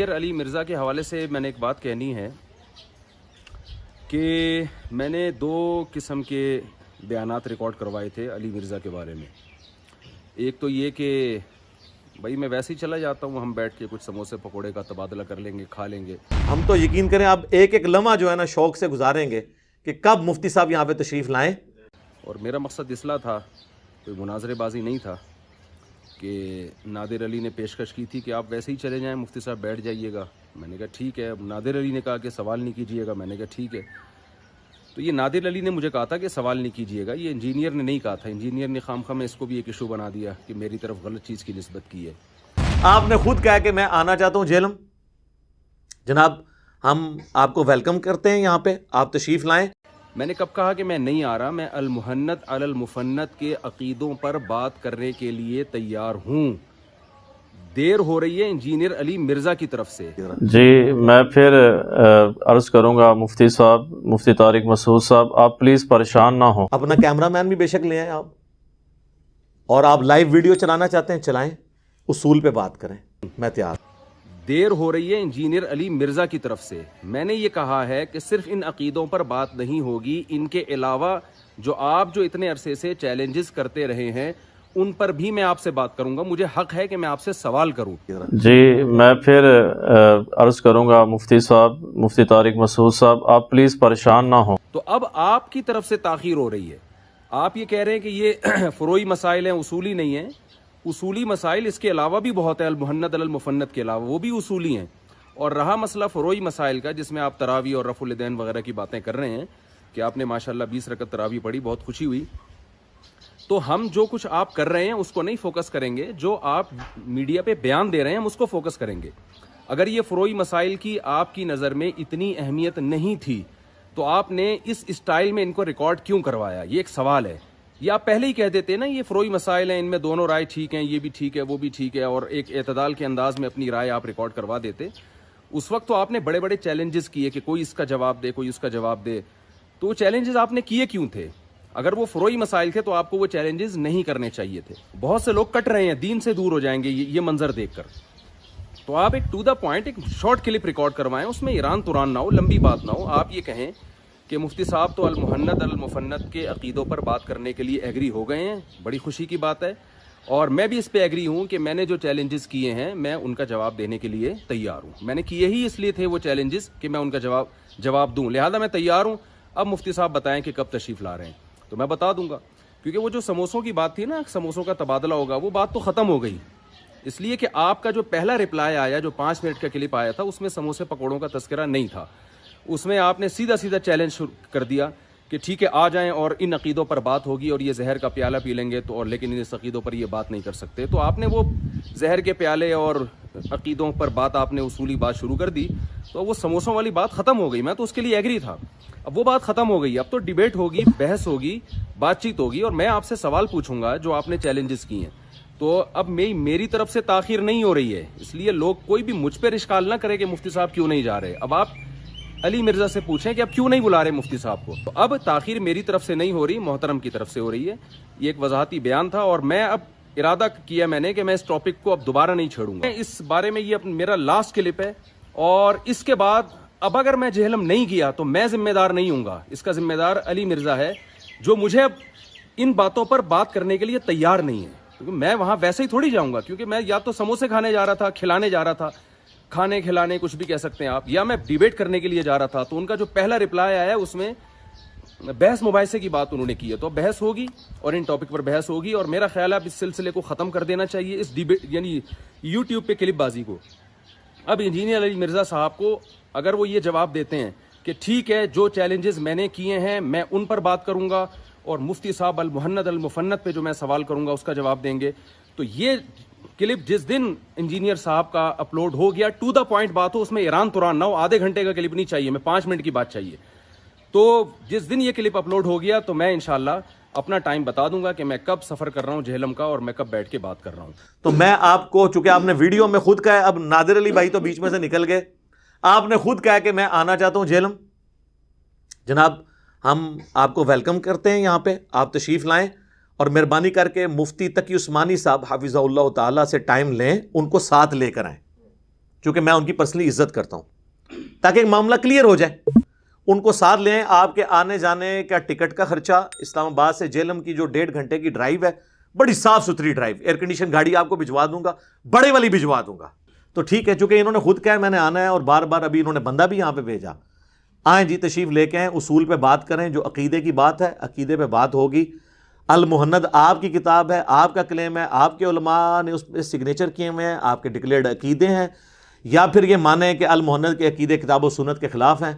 Engineer علی مرزا کے حوالے سے میں نے ایک بات کہنی ہے کہ میں نے 2 قسم کے بیانات ریکارڈ کروائے تھے علی مرزا کے بارے میں. ایک تو یہ کہ بھائی میں ویسے ہی چلا جاتا ہوں, ہم بیٹھ کے کچھ سموسے پکوڑے کا تبادلہ کر لیں گے, کھا لیں گے. ہم تو یقین کریں آپ ایک ایک لمحہ جو ہے نا شوق سے گزاریں گے کہ کب مفتی صاحب یہاں پہ تشریف لائیں. اور میرا مقصد اصلاح تھا, کوئی مناظرے بازی نہیں تھا. کہ نادر علی نے پیشکش کی تھی کہ آپ ویسے ہی چلے جائیں, مفتی صاحب بیٹھ جائیے گا. میں نے کہا ٹھیک ہے. نادر علی نے کہا کہ سوال نہیں کیجیے گا. میں نے کہا ٹھیک ہے. تو یہ نادر علی نے مجھے کہا تھا کہ سوال نہیں کیجیے گا, یہ انجینئر نے نہیں کہا تھا. انجینئر نے خام میں اس کو بھی ایک ایشو بنا دیا کہ میری طرف غلط چیز کی نسبت کی ہے. آپ نے خود کہا کہ میں آنا چاہتا ہوں جہلم. جناب ہم آپ کو ویلکم کرتے ہیں یہاں پہ, آپ تشریف لائیں. میں نے کب کہا کہ میں نہیں آ رہا؟ میں المحنت علی المفنت کے عقیدوں پر بات کرنے کے لیے تیار ہوں. دیر ہو رہی ہے انجینئر علی مرزا کی طرف سے. جی میں پھر عرض کروں گا مفتی صاحب, مفتی طارق مسعود صاحب, آپ پلیز پریشان نہ ہوں. اپنا کیمرہ مین بھی بے شک لے آئیں آپ, اور آپ لائیو ویڈیو چلانا چاہتے ہیں چلائیں, اصول پہ بات کریں, میں تیار. دیر ہو رہی ہے انجینئر علی مرزا کی طرف سے. میں نے یہ کہا ہے کہ صرف ان عقیدوں پر بات نہیں ہوگی, ان کے علاوہ جو آپ جو اتنے عرصے سے چیلنجز کرتے رہے ہیں ان پر بھی میں آپ سے بات کروں گا. مجھے حق ہے کہ میں آپ سے سوال کروں. جی میں پھر عرض کروں گا مفتی صاحب, مفتی طارق مسعود صاحب, آپ پلیز پریشان نہ ہوں. تو اب آپ کی طرف سے تاخیر ہو رہی ہے. آپ یہ کہہ رہے ہیں کہ یہ فروعی مسائل ہیں, اصولی نہیں ہیں. اصولی مسائل اس کے علاوہ بھی بہت ہے, المحنت علی المفنت کے علاوہ وہ بھی اصولی ہیں. اور رہا مسئلہ فروعی مسائل کا جس میں آپ تراویح اور رفع الیدین وغیرہ کی باتیں کر رہے ہیں کہ آپ نے ماشاءاللہ 20 رکعت تراویح پڑھی, بہت خوشی ہوئی. تو ہم جو کچھ آپ کر رہے ہیں اس کو نہیں فوکس کریں گے, جو آپ میڈیا پہ بیان دے رہے ہیں ہم اس کو فوکس کریں گے. اگر یہ فروعی مسائل کی آپ کی نظر میں اتنی اہمیت نہیں تھی تو آپ نے اس اسٹائل میں ان کو ریکارڈ کیوں کروایا؟ یہ ایک سوال ہے. یہ آپ پہلے ہی کہہ دیتے نا یہ فروعی مسائل ہیں, ان میں دونوں رائے ٹھیک ہیں, یہ بھی ٹھیک ہے وہ بھی ٹھیک ہے, اور ایک اعتدال کے انداز میں اپنی رائے آپ ریکارڈ کروا دیتے. اس وقت تو آپ نے بڑے بڑے چیلنجز کیے کہ کوئی اس کا جواب دے, کوئی اس کا جواب دے. تو وہ چیلنجز آپ نے کیے کیوں تھے؟ اگر وہ فروعی مسائل تھے تو آپ کو وہ چیلنجز نہیں کرنے چاہیے تھے. بہت سے لوگ کٹ رہے ہیں, دین سے دور ہو جائیں گے یہ منظر دیکھ کر. تو آپ ایک ٹو دا پوائنٹ ایک شارٹ کلپ ریکارڈ کروائیں, اس میں ایران توران نہ ہو, لمبی بات نہ ہو. آپ یہ کہیں کہ مفتی صاحب تو المحنت المفنت کے عقیدوں پر بات کرنے کے لیے ایگری ہو گئے ہیں, بڑی خوشی کی بات ہے. اور میں بھی اس پہ ایگری ہوں کہ میں نے جو چیلنجز کیے ہیں میں ان کا جواب دینے کے لیے تیار ہوں. میں نے کیے ہی اس لیے تھے وہ چیلنجز کہ میں ان کا جواب دوں, لہذا میں تیار ہوں. اب مفتی صاحب بتائیں کہ کب تشریف لا رہے ہیں تو میں بتا دوں گا. کیونکہ وہ جو سموسوں کی بات تھی نا, سموسوں کا تبادلہ ہوگا, وہ بات تو ختم ہو گئی. اس لیے کہ آپ کا جو پہلا رپلائی آیا, جو 5 منٹ کا کلپ آیا تھا, اس میں سموسے پکوڑوں کا تذکرہ نہیں تھا. اس میں آپ نے سیدھا چیلنج کر دیا کہ ٹھیک ہے آ جائیں اور ان عقیدوں پر بات ہوگی اور یہ زہر کا پیالہ پی لیں گے تو, اور لیکن اس عقیدوں پر یہ بات نہیں کر سکتے. تو آپ نے وہ زہر کے پیالے اور عقیدوں پر بات آپ نے اصولی بات شروع کر دی, تو وہ سموسوں والی بات ختم ہو گئی. میں تو اس کے لیے ایگری تھا. اب وہ بات ختم ہو گئی, اب تو ڈیبیٹ ہوگی, بحث ہوگی, بات چیت ہوگی, اور میں آپ سے سوال پوچھوں گا جو آپ نے چیلنجز کی ہیں. تو اب میری طرف سے تاخیر نہیں ہو رہی ہے, اس لیے لوگ کوئی بھی مجھ پہ اشکال نہ کرے کہ مفتی صاحب کیوں نہیں جا رہے. اب آپ علی مرزا سے پوچھیں کہ اب کیوں نہیں بلا رہے مفتی صاحب کو. تو اب تاخیر میری طرف سے نہیں ہو رہی, محترم کی طرف سے ہو رہی ہے. یہ ایک وضاحتی بیان تھا, اور میں اب ارادہ کیا میں نے کہ میں اس ٹاپک کو اب دوبارہ نہیں چھیڑوں گا. اس بارے میں یہ میرا لاسٹ کلپ ہے, اور اس کے بعد اب اگر میں جہلم نہیں گیا تو میں ذمہ دار نہیں ہوں گا. اس کا ذمہ دار علی مرزا ہے, جو مجھے اب ان باتوں پر بات کرنے کے لیے تیار نہیں ہے. کیونکہ میں وہاں ویسے ہی تھوڑی جاؤں گا, کیونکہ میں یا تو سموسے کھانے جا رہا تھا, کھلانے جا رہا تھا, کھانے کھلانے کچھ بھی کہہ سکتے ہیں آپ, یا میں ڈیبیٹ کرنے کے لیے جا رہا تھا. تو ان کا جو پہلا رپلائی آیا اس میں بحث مباحثے کی بات انہوں نے کی ہے. تو بحث ہوگی اور ان ٹاپک پر بحث ہوگی, اور میرا خیال ہے اب اس سلسلے کو ختم کر دینا چاہیے, اس ڈیبیٹ یعنی یوٹیوب پہ کلپ بازی کو. اب انجینئر علی مرزا صاحب کو اگر وہ یہ جواب دیتے ہیں کہ ٹھیک ہے جو چیلنجز میں نے کیے ہیں میں ان پر بات کروں گا, اور مفتی صاحب المحنت المفنت پہ جو میں سوال کروں گا اس کا جواب دیں گے, تو یہ کلپ جس دن انجینئر صاحب کا اپلوڈ ہو گیا, ٹو دا پوائنٹ بات ہو, اس میں ایران توران نہ ہو, آدھے گھنٹے کا کلپ نہیں چاہیے, میں 5 منٹ کی بات چاہیے. تو جس دن یہ کلپ اپلوڈ ہو گیا تو میں انشاءاللہ اپنا ٹائم بتا دوں گا کہ میں کب سفر کر رہا ہوں جہلم کا, اور میں کب بیٹھ کے بات کر رہا ہوں. تو میں آپ کو, چونکہ آپ نے ویڈیو میں خود کہا ہے, اب نادر علی بھائی تو بیچ میں سے نکل گئے, آپ نے خود کہا کہ میں آنا چاہتا ہوں جہلم. جناب ہم آپ کو ویلکم کرتے ہیں یہاں پہ, آپ تشریف لائیں, اور مہربانی کر کے مفتی تقی عثمانی صاحب حفظہ اللہ تعالیٰ سے ٹائم لیں, ان کو ساتھ لے کر آئیں. چونکہ میں ان کی پرسنلی عزت کرتا ہوں، تاکہ ایک معاملہ کلیئر ہو جائے. ان کو ساتھ لیں. آپ کے آنے جانے کا ٹکٹ کا خرچہ، اسلام آباد سے جہلم کی جو 1.5 گھنٹے کی ڈرائیو ہے، بڑی صاف ستھری ڈرائیو، ایئر کنڈیشن گاڑی آپ کو بھجوا دوں گا، بڑے والی بھجوا دوں گا. تو ٹھیک ہے، چونکہ انہوں نے خود کہا میں نے آنا ہے اور بار بار ابھی انہوں نے بندہ بھی یہاں پہ بھیجا. آئیں جی، تشریف لے کے آئیں، اصول پہ بات کریں. جو عقیدے کی بات ہے، عقیدے پہ بات ہوگی. المہند آپ کی کتاب ہے، آپ کا کلیم ہے، آپ کے علماء نے اس پہ سگنیچر کیے ہوئے ہیں، آپ کے ڈکلیئرڈ عقیدے ہیں، یا پھر یہ مانیں کہ المہند کے عقیدے کتاب و سنت کے خلاف ہیں.